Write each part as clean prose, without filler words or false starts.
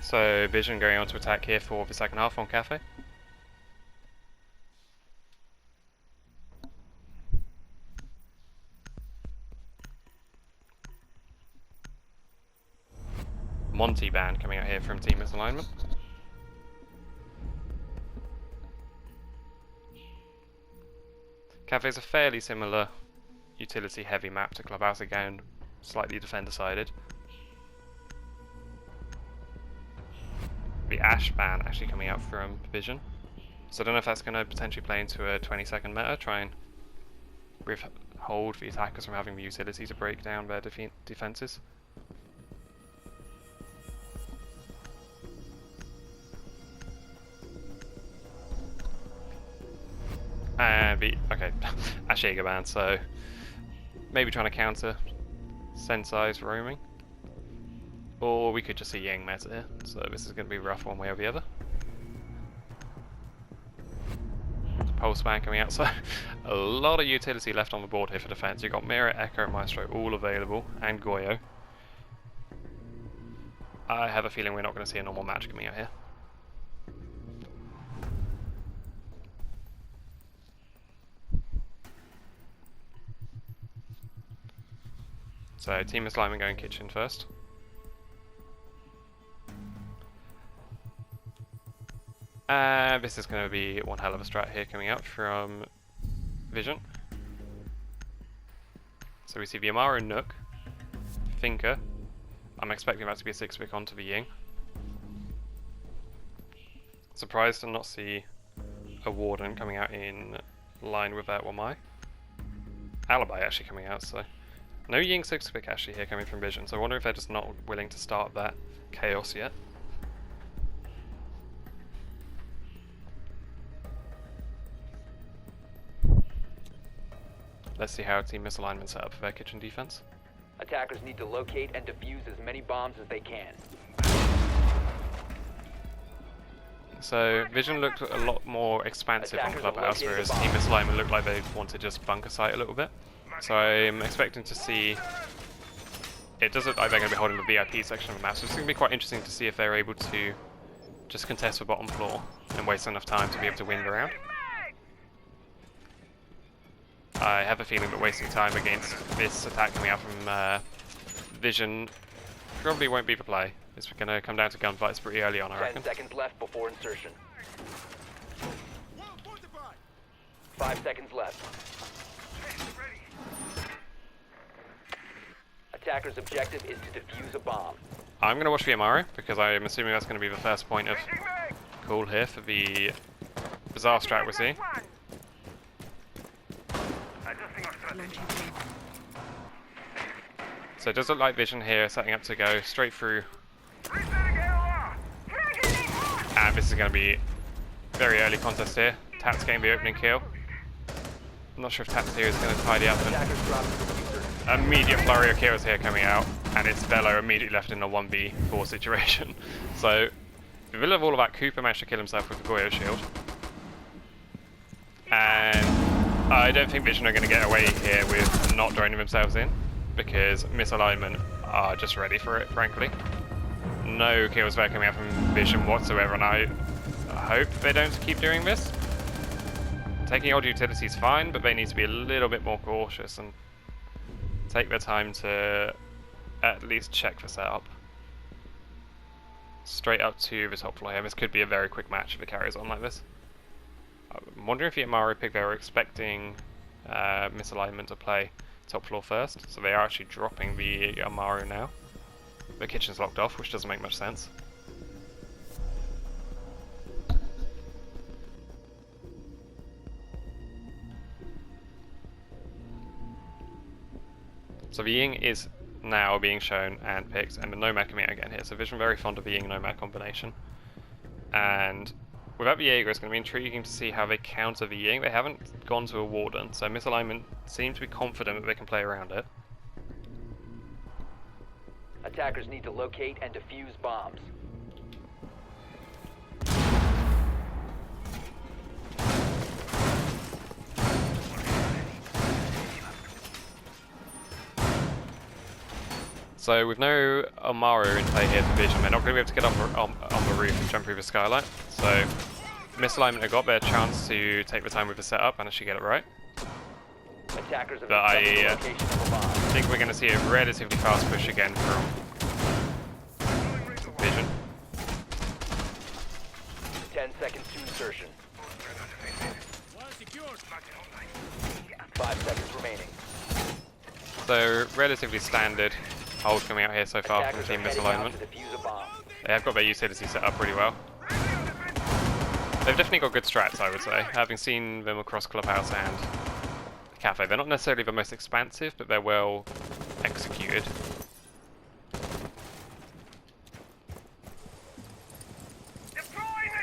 So ViZN going on to attack here for the second half on Kafe. Monty band coming out here from Team Misalignment. Kafe is a fairly similar utility heavy map to Clubhouse, again slightly defender sided. The Ash ban actually coming out from ViZN, so I don't know if that's going to potentially play into a 20-second meta, try and hold the attackers from having the utility to break down their defenses. And okay, Ash Jaeger ban, so maybe trying to counter CLANCY'S roaming. Or we could just see Ying meta here, so this is going to be rough one way or the other. Pulse ban coming out, so a lot of utility left on the board here for defense. You've got Mirror, Echo, and Maestro all available, and Goyo. I have a feeling we're not going to see a normal match coming out here. So Team Misalignment going kitchen first. This is going to be one hell of a strat here coming out from ViZN. So we see the Amaru Nook, Thinker. I'm expecting that to be a 6-pick onto the Ying. Surprised to not see a Warden coming out in line with that one. Alibi actually coming out, so no Ying 6-pick actually here coming from ViZN, so I wonder if they're just not willing to start that chaos yet. Let's see how Team Misalignment set up for their kitchen defense. Attackers need to locate and defuse as many bombs as they can. So ViZN looked a lot more expansive on Clubhouse, whereas Team Misalignment looked like they wanted to just bunker site a little bit. So I'm expecting to see... It does look like they're going to be holding the VIP section of the map, so it's going to be quite interesting to see if they're able to just contest the bottom floor and waste enough time to be able to win the round. I have a feeling that wasting time against this attack coming out from ViZN probably won't be the play. It's going to come down to gunfights pretty early on, I reckon. 10 seconds left before insertion. 5 seconds left. Attacker's objective is to defuse a bomb. I'm going to watch the Amaru, because I'm assuming that's going to be the first point of call here for the bizarre strat we're seeing. So it does look like ViZN here setting up to go straight through. And this is going to be very early contest here. Tats getting the opening kill. I'm not sure if Tats here is going to tidy up. And immediate flurry of kills here coming out. And it's Velo immediately left in a 1v4 situation. So, in the middle of all of that, Cooper managed to kill himself with the Goyo shield. And I don't think ViZN are going to get away here with not droning themselves in, because Misalignment are just ready for it, frankly. No kills there coming out from ViZN whatsoever, and I hope they don't keep doing this. Taking old utility is fine, but they need to be a little bit more cautious and take their time to at least check the setup. Straight up to the top floor here. This could be a very quick match if it carries on like this. I'm wondering if the Amaru pick, they were expecting Misalignment to play top floor first, so they are actually dropping the Amaru now. The kitchen's locked off, which doesn't make much sense. So the Ying is now being shown and picked, and the Nomad coming out again here. So ViZN very fond of the Ying Nomad combination. And without the Jaeger, it's going to be intriguing to see how they counter the Ying. They haven't gone to a Warden, so Misalignment seem to be confident that they can play around it. Attackers need to locate and defuse bombs. So with no Amaru in play here for Vision, they're not going to be able to get on the roof and jump through the skylight. So Misalignment have got their chance to take the time with the setup and actually get it right. Attackers have But I discovered the location of a bomb. think we're going to see a relatively fast push again from Vision. 10 seconds to insertion. 5 seconds remaining. So relatively standard hold coming out here so far from Attackers Team are heading out Misalignment. to defuse a bomb. They have got their utility set up pretty well. They've definitely got good strats, I would say, having seen them across Clubhouse and Kafe. They're not necessarily the most expansive, but they're well executed.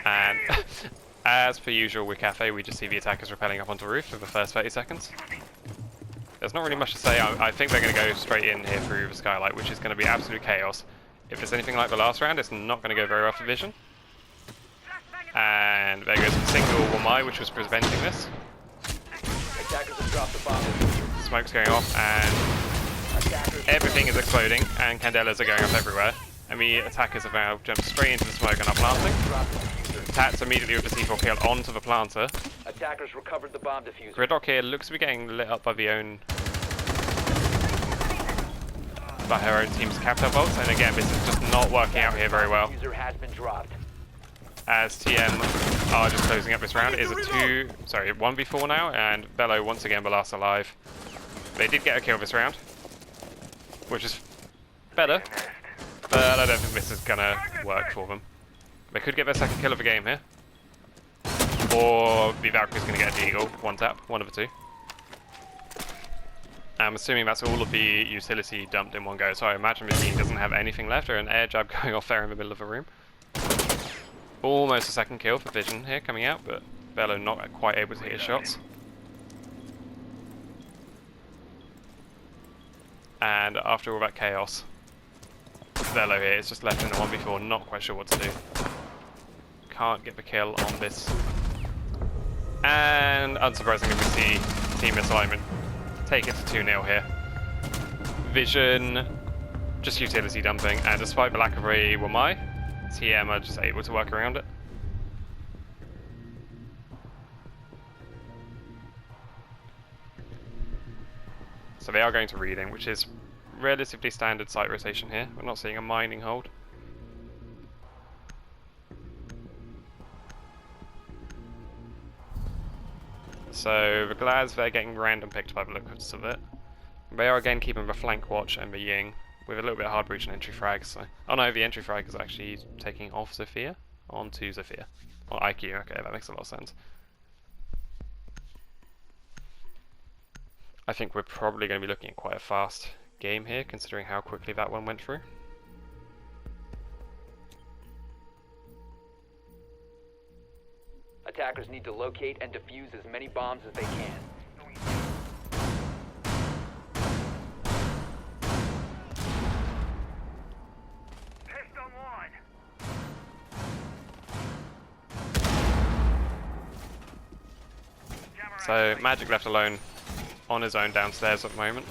And as per usual with Kafe, we just see the attackers rappelling up onto the roof for the first 30 seconds. There's not really much to say. I think they're going to go straight in here through the skylight, which is going to be absolute chaos. If it's anything like the last round, it's not going to go very well for Vision. And there goes the single Wamai, which was preventing this. Attackers have dropped the bomb. Smoke's going off, and Attackers everything is exploding, and candelas are going up everywhere. And the attackers have now jumped straight into the smoke and are planting. dropped the diffuser. Tats immediately with the C4 kill onto the planter. Attackers recovered the bomb diffuser. Gridlock here looks to be getting lit up by her own team's capital bolts, and again, this is just not working out here very well. Diffuser has been dropped. As TM are just closing up this round. It is a 1v4 now, and Bello once again the last alive. They did get a kill this round, which is better, but I don't think this is gonna work for them. They could get their second kill of the game here, or the Valkyrie's gonna get a deagle, one tap, one of the two. I'm assuming that's all of the utility dumped in one go, so I imagine the team doesn't have anything left, or an air jab going off there in the middle of the room. Almost a second kill for Vision here coming out, but Bello not quite able to hit his shots. And after all that chaos, Bello here is just left in the 1v4, not quite sure what to do. Can't get the kill on this. And unsurprisingly, we see Team Misalignment take it to 2-0 here. Vision just utility dumping, and despite the lack of a Wamai, TM are just able to work around it. So they are going to reading, which is relatively standard site rotation here. We're not seeing a mining hold. So the Glads, they're getting random picked by the looks of it. They are again keeping the flank watch and the Ying with a little bit of hard breach and entry frags. So, oh no, the entry frag is actually taking off Zofia onto Zofia. Or IQ, okay, that makes a lot of sense. I think we're probably going to be looking at quite a fast game here, considering how quickly that one went through. Attackers need to locate and defuse as many bombs as they can. So Magic left alone on his own downstairs at the moment.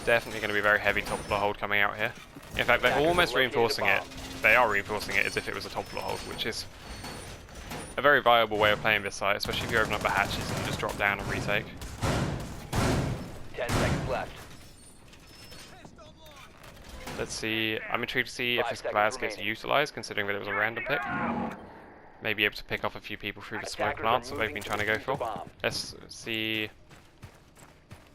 Definitely going to be very heavy top floor hold coming out here. In fact, they're almost reinforcing it. They are reinforcing it as if it was a top floor hold, which is a very viable way of playing this site, especially if you open up the hatches and just drop down and retake. 10 seconds left. Let's see. I'm intrigued to see if 5 this seconds class gets remaining. utilised, considering that it was a random pick. Maybe able to pick off a few people through the smoke Attackers plants are that they've been moving trying to to go defuse the for. bomb. Let's see.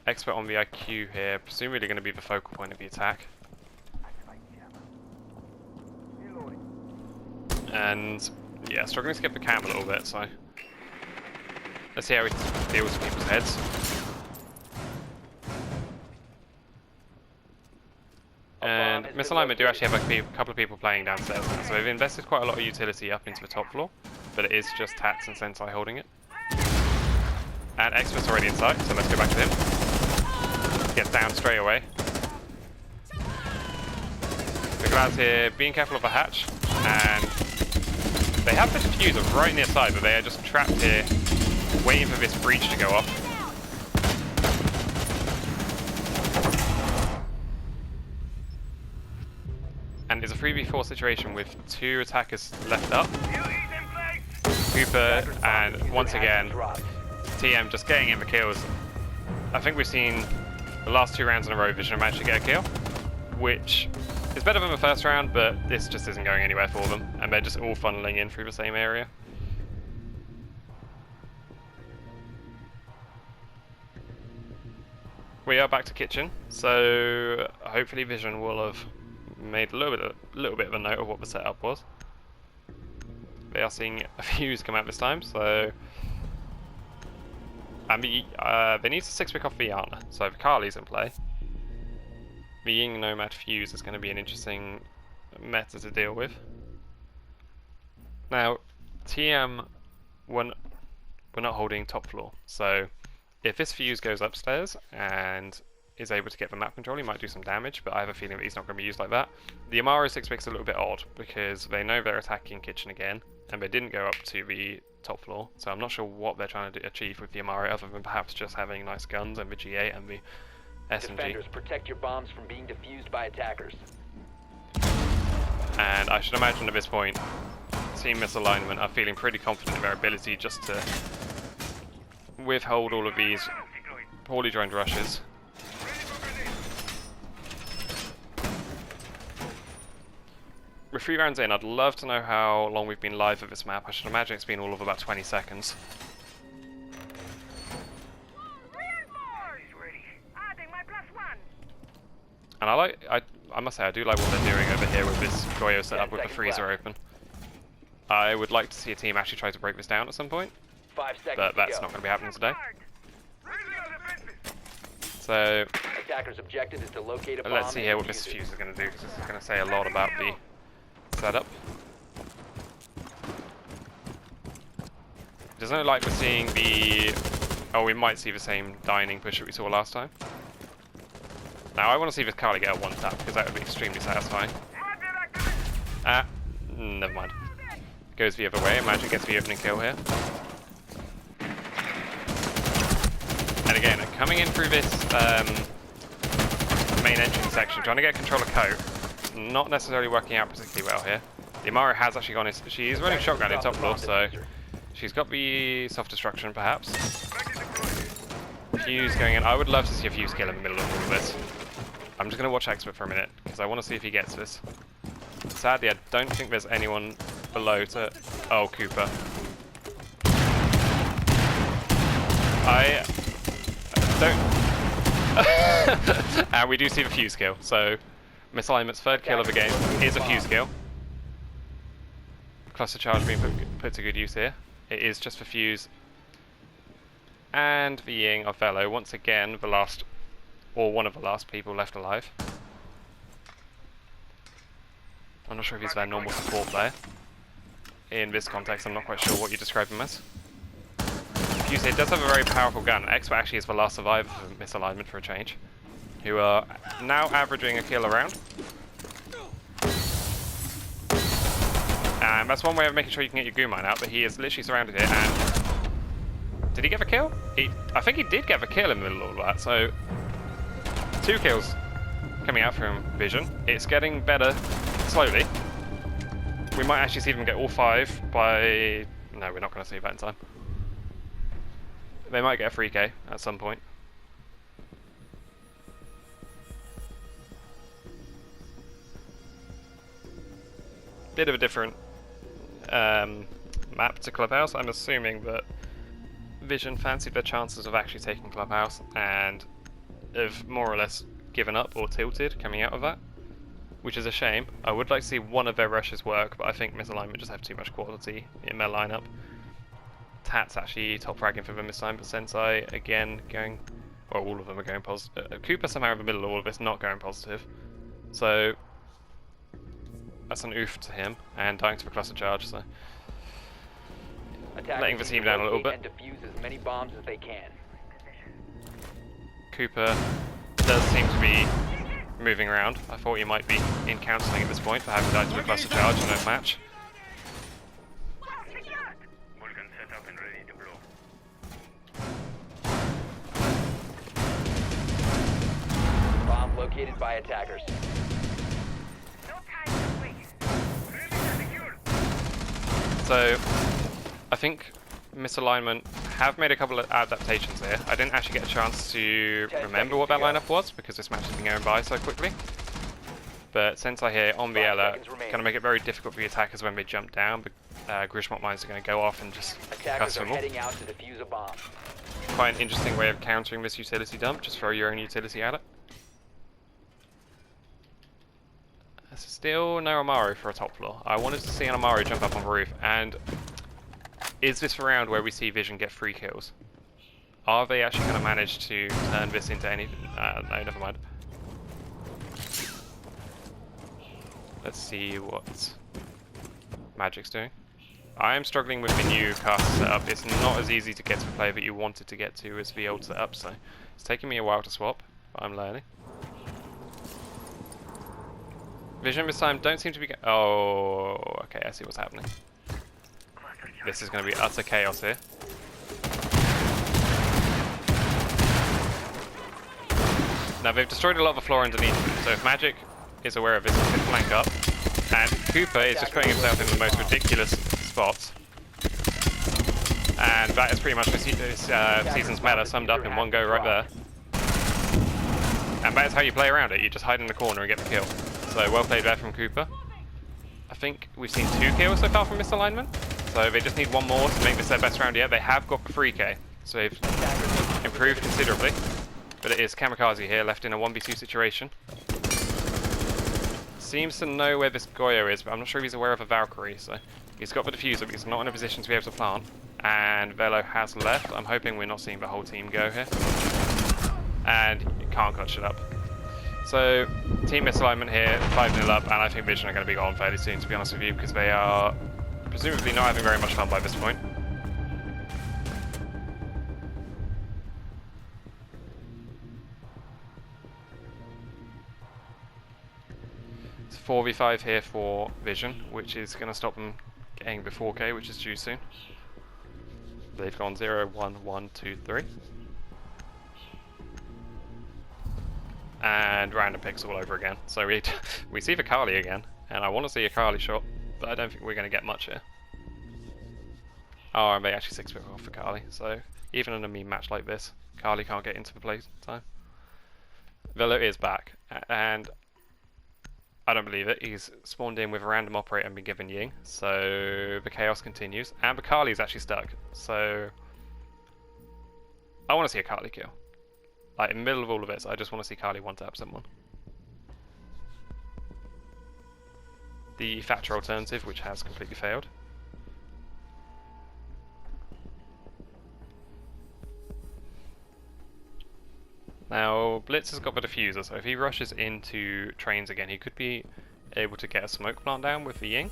Expert on the IQ here, presumably going to be the focal point of the attack. And yeah, struggling to get the cam a little bit, so let's see how he deals with people's heads. And Misalignment do actually have a couple of people playing downstairs now, so they've invested quite a lot of utility up into the top floor, but it is just Tats and Sensei holding it. And Expert's already inside, so let's go back to him. Gets down straight away. The Glads here being careful of the hatch, and they have the diffuser right near side, but they are just trapped here, waiting for this breach to go off. And it's a 3v4 situation with 2 attackers left up. Cooper, and once again, TM just getting in the kills. I think we've seen the last 2 rounds in a row ViZN managed to get a kill, which is better than the first round, but this just isn't going anywhere for them, and they're just all funneling in through the same area. We are back to kitchen, so hopefully ViZN will have made a little bit of a note of what the setup was. They are seeing a fuse come out this time, so they need to 6-pick off Viana. So if Carly's in play, the Ying Nomad fuse is going to be an interesting meta to deal with. Now, TM, we're not holding top floor, so if this fuse goes upstairs and is able to get the map control, he might do some damage, but I have a feeling that he's not going to be used like that. The Amaro 6-pick's a little bit odd, because they know they're attacking kitchen again, and they didn't go up to the top floor, so I'm not sure what they're trying to achieve with the Amaro, other than perhaps just having nice guns and the G8 and the SMG. Defenders, protect your bombs from being defused by attackers. And I should imagine at this point, Team Misalignment are feeling pretty confident in their ability just to withhold all of these poorly joined rushes. With 3 rounds in, I'd love to know how long we've been live at this map. I should imagine it's been all of about 20 seconds. And I must say, I do like what they're doing over here with this Goyo setup with the freezer open. I would like to see a team actually try to break this down at some point, 5 seconds but that's to go. not going to be happening today. So Attacker's objective is to locate a bomb. let's see here what and this defuse it. fuse is going to do, because this is going to say a lot about the setup. Doesn't look like we're seeing the... Oh, we might see the same dining push that we saw last time. Now I want to see this Carly get a 1-tap, because that would be extremely satisfying. Ah, never mind. Goes the other way, Magic gets the opening kill here. And again, coming in through this main entrance section, trying to get control of Coat, not necessarily working out particularly well here. The Amaro has actually gone, she's running shotgun in top floor, so she's got the self-destruction perhaps. Fuse going in. I would love to see a Fuse kill in the middle of all of this. I'm just going to watch Expert for a minute, because I want to see if he gets this. Sadly, I don't think there's anyone below to... Oh, Cooper. I don't... And we do see the Fuse kill, so Misalignment's 3rd kill of the game is a Fuse kill. Cluster charge being put to good use here. It is just for Fuse. And the Ying of Velo, once again, the last, or one of the last people left alive. I'm not sure if he's their normal support player. In this context, I'm not quite sure what you describe him as. Fuse here does have a very powerful gun. Expert actually is the last survivor of Misalignment for a change, who are now averaging a kill around. And that's one way of making sure you can get your goo mine out, but he is literally surrounded here, and... Did he get a kill? I think he did get a kill in the middle of all that, so... 2 kills coming out from ViZN. It's getting better slowly. We might actually see them get all 5 by... No, we're not going to see that in time. They might get a 3k at some point. Bit of a different map to Clubhouse. I'm assuming that ViZN fancied their chances of actually taking Clubhouse and have more or less given up or tilted coming out of that, which is a shame. I would like to see one of their rushes work, but I think Misalignment just have too much quality in their lineup. Tat's actually top fragging for them this time, but Sensei again going, well, all of them are going positive. Cooper somehow in the middle of all of this not going positive, so that's an oof to him, and dying to the cluster charge, so letting the team down a little bit. And defuse as many bombs as they can. Cooper does seem to be moving around. I thought he might be in counselling at this point for having died to the cluster charge and no match. Bomb located by attackers. So I think Misalignment have made a couple of adaptations here. I didn't actually get a chance to remember what that lineup was because this match has been going by so quickly. But since I hear on Viella, it's going to make it very difficult for the attackers when they jump down. But Grishmok mines are going to go off and just cuss them all. Out to defuse a bomb. Quite an interesting way of countering this utility dump. Just throw your own utility at it. There's still no Amaru for a top floor. I wanted to see an Amaru jump up on the roof. And is this the round where we see ViZN get 3 kills? Are they actually going to manage to turn this into anything? No, never mind. Let's see what Magic's doing. I am struggling with the new cast setup. It's not as easy to get to the play that you wanted to get to as the old setup, so it's taking me a while to swap, but I'm learning. ViZN this time don't seem to be oh, okay, I see what's happening. This is going to be utter chaos here. Now they've destroyed a lot of the floor underneath, so if Magic is aware of this, he can flank up. And Cooper is just putting himself in the most ridiculous spots. And that is pretty much this season's meta summed up in one go right there. And that is how you play around it, you just hide in the corner and get the kill. So well played there from Cooper. I think we've seen 2 kills so far from Misalignment. So they just need one more to make this their best round yet. They have got the 3k, so they've improved considerably. But it is Kamikaze here, left in a 1v2 situation. Seems to know where this Goyo is, but I'm not sure if he's aware of a Valkyrie, so he's got the diffuser, but he's not in a position to be able to plant. And Velo has left. I'm hoping we're not seeing the whole team go here. And you can't clutch it up. So, team Misalignment here, 5-0 up, and I think ViZN are going to be gone fairly soon, to be honest with you, because they are presumably not having very much fun by this point. It's 4v5 here for ViZN, which is going to stop them getting the 4k, which is due soon. They've gone 0, 1, 1, 2, 3. And random picks all over again. So we see the Kali again, and I want to see a Kali shot, but I don't think we're going to get much here. Oh, and they actually 6-pick off for Kali, so even in a meme match like this, Kali can't get into the play time. Velo is back, and I don't believe it. He's spawned in with a random operator and been given Ying, so the chaos continues, and the Kali's actually stuck, so I want to see a Kali kill. Like, in the middle of all of this, I just want to see Kali one-tap someone. The Thatcher alternative, which has completely failed. Now, Blitz has got the diffuser, so if he rushes into trains again, he could be able to get a smoke plant down with the Ying.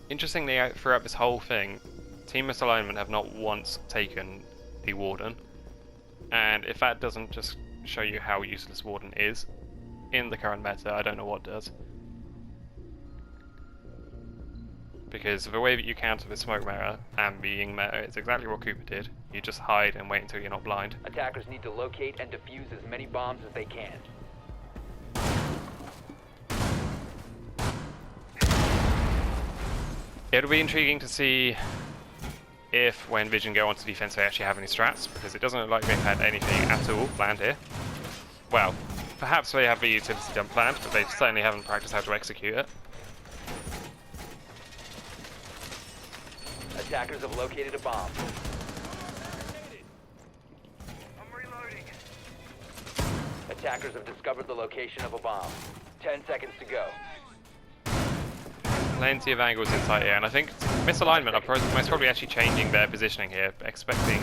Interestingly, throughout this whole thing, Team Misalignment have not once taken the Warden. And if that doesn't just show you how useless Warden is in the current meta, I don't know what does. Because the way that you counter the smoke meta and the Ying meta is exactly what Cooper did. You just hide and wait until you're not blind. Attackers need to locate and defuse as many bombs as they can. It'll be intriguing to see if when ViZN go onto defense they actually have any strats, because it doesn't look like they've had anything at all planned here. Well, perhaps they have the utility dump planned, but they certainly haven't practiced how to execute it. Attackers have located a bomb. I'm reloading. Attackers have discovered the location of a bomb. 10 seconds to go. Plenty of angles inside here, and I think Misalignment are most probably actually changing their positioning here, expecting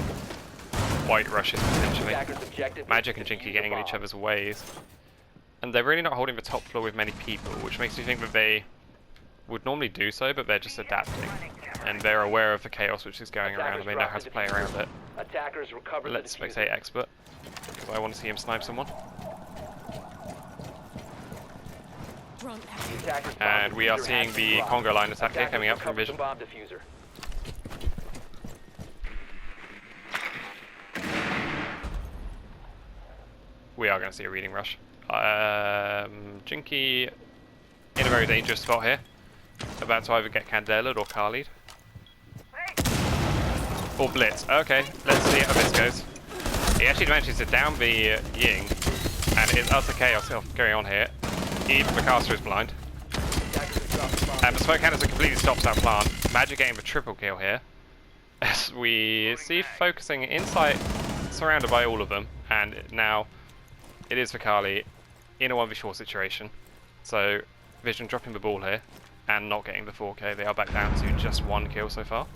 white rushes potentially. Magic and Jinky getting in each other's ways. And they're really not holding the top floor with many people, which makes me think that they would normally do so, but they're just adapting. And they're aware of the chaos which is going around, and they know how to play around it. Attackers recover. Let's spectate Expert, because I want to see him snipe someone. And we are seeing the Congo line attack here coming up from ViZN. Bomb diffuser. We are going to see a reading rush. Jinky in a very dangerous spot here. about to either get Candelaed or Khalid. Or Blitz. Okay, let's see how this goes. He actually manages to down the Ying, and it's utter chaos going on here. Even the caster is blind. And the smoke cannons completely stops that plant. Magic getting the triple kill here. As we see focusing inside, surrounded by all of them, and now it is Vikali in a 1v4 situation. So ViZN dropping the ball here and not getting the 4k. They are back down to just 1 kill so far.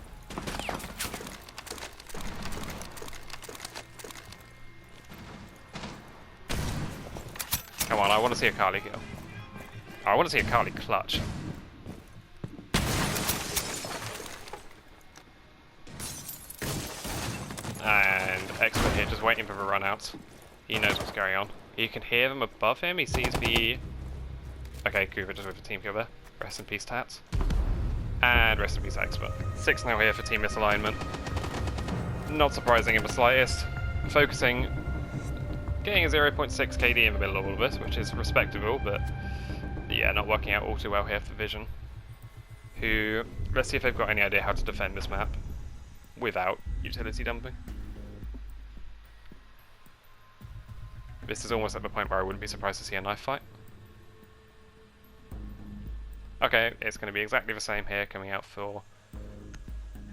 Come on, I want to see a Kali kill. I want to see a Kali clutch. And Expert here just waiting for the run out. He knows what's going on. You can hear them above him. He sees the... Okay, Cooper just with the team kill there. Rest in peace, Tats. And rest in peace, Expert. 6-0 here for team misalignment. Not surprising in the slightest. Focusing, getting a 0.6 KD in the middle of all of this, which is respectable, but yeah, not working out all too well here for ViZN. Who, let's see if they've got any idea how to defend this map without utility dumping. This is almost at the point where I wouldn't be surprised to see a knife fight. Okay, it's going to be exactly the same here, coming out for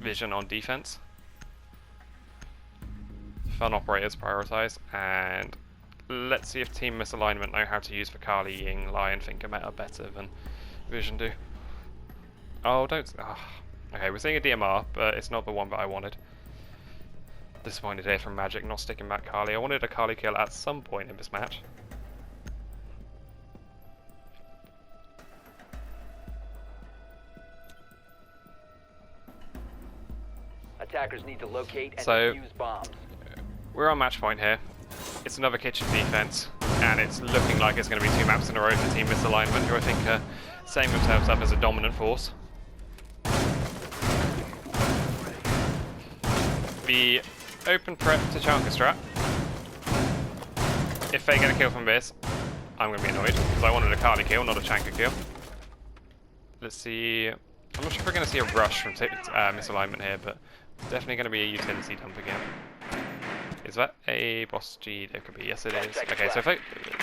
ViZN on defense. Fun operators prioritize, and let's see if team misalignment know how to use the Kali, Ying, Lion, Thinker meta better than ViZN do. Oh, don't... Oh. Okay, we're seeing a DMR, but it's not the one that I wanted. Disappointed here from Magic not sticking back Kali. I wanted a Kali kill at some point in this match. Attackers need to locate and So, defuse bombs. We're on match point here. It's another kitchen defense, and it's looking like it's going to be 2 maps in a row for team misalignment, who I think are setting themselves up as a dominant force. The open prep to Chanka strat. If they get a kill from this, I'm going to be annoyed, because I wanted a Kali kill, not a Chanka kill. Let's see. I'm not sure if we're going to see a rush from misalignment here, but definitely going to be a utility dump again. Is that a boss G? There could be. Yes, it is. Okay, so if I,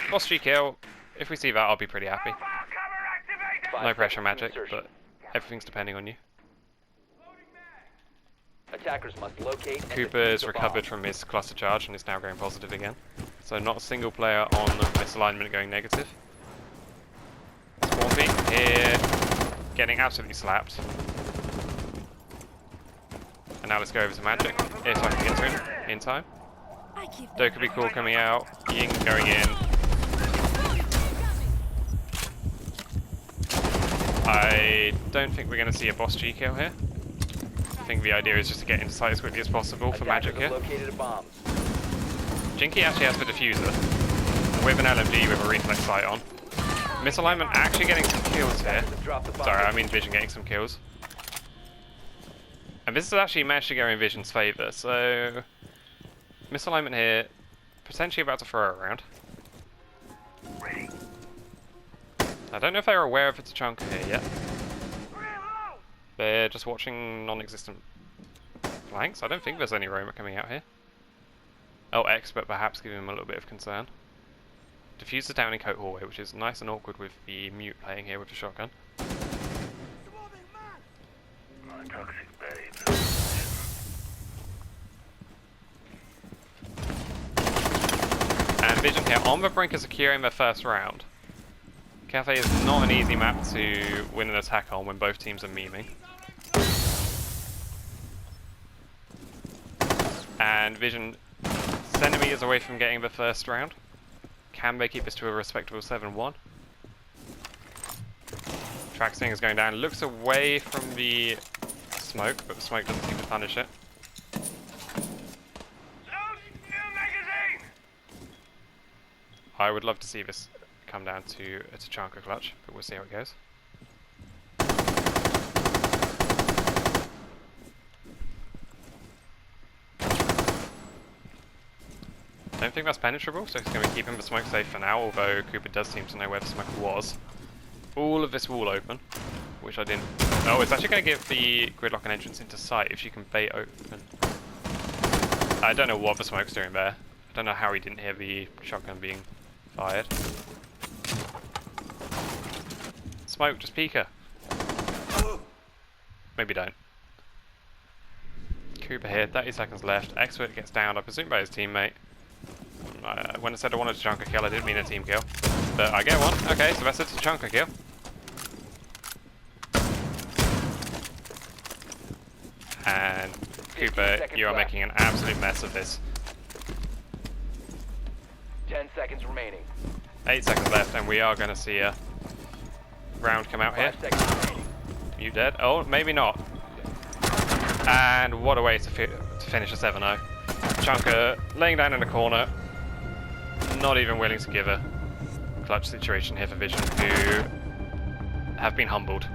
boss G kill, if we see that, I'll be pretty happy. No pressure, Magic, but everything's depending on you. Attackers must locate and Cooper's defuse the recovered bomb. from his cluster charge and is now going positive again. So not a single player on misalignment going negative. Swarm Peak here, getting absolutely slapped. And now let's go over to Magic, if I can get to him in time. Dokubi Cool coming out, Ying going in. I don't think we're going to see a boss G kill here. I think the idea is just to get into sight as quickly as possible for Magic here. Located a bomb. Jinky actually has the diffuser with an LMG with a reflex sight on. Misalignment actually getting some kills here. Sorry, I mean ViZN getting some kills. And this has actually managed to go in ViZN's favour, so misalignment here, potentially about to throw it around. I don't know if they're aware of it's a Chanka here yet. They're just watching non-existent flanks. I don't think there's any Roma coming out here. Oh, Expert perhaps giving him a little bit of concern. Diffuser down in Coat Hallway, which is nice and awkward with the mute playing here with the shotgun. And ViZN here on the brink of securing their first round. Kafe is not an easy map to win an attack on when both teams are memeing. And ViZN centimeters away from getting the first round. Can they keep this to a respectable 7-1? Traxing is going down, looks away from the smoke, but the smoke doesn't seem to punish it. I would love to see this come down to a Tachanka clutch, but we'll see how it goes. Don't think that's penetrable, so it's going to be keeping the smoke safe for now, although Cooper does seem to know where the smoke was. All of this wall open. which I didn't. Oh, it's actually going to give the gridlock an entrance into sight if she can bait open. I don't know what the smoke's doing there. I don't know how he didn't hear the shotgun being fired. Smoke, just peek her. Maybe don't. Cooper here, 30 seconds left. Expert gets down, I presume by his teammate. When I said I wanted to chunk a kill, I didn't mean a team kill. But I get one. Okay, so that's a chunk a kill. And Cooper, you are making an absolute mess of this. 10 seconds remaining. 8 seconds left, and we are going to see a round come out here. 5 seconds remaining. You dead? Oh, maybe not. And what a way to finish a 7-0. Chunker laying down in the corner, not even willing to give a clutch situation here for ViZN, who have been humbled.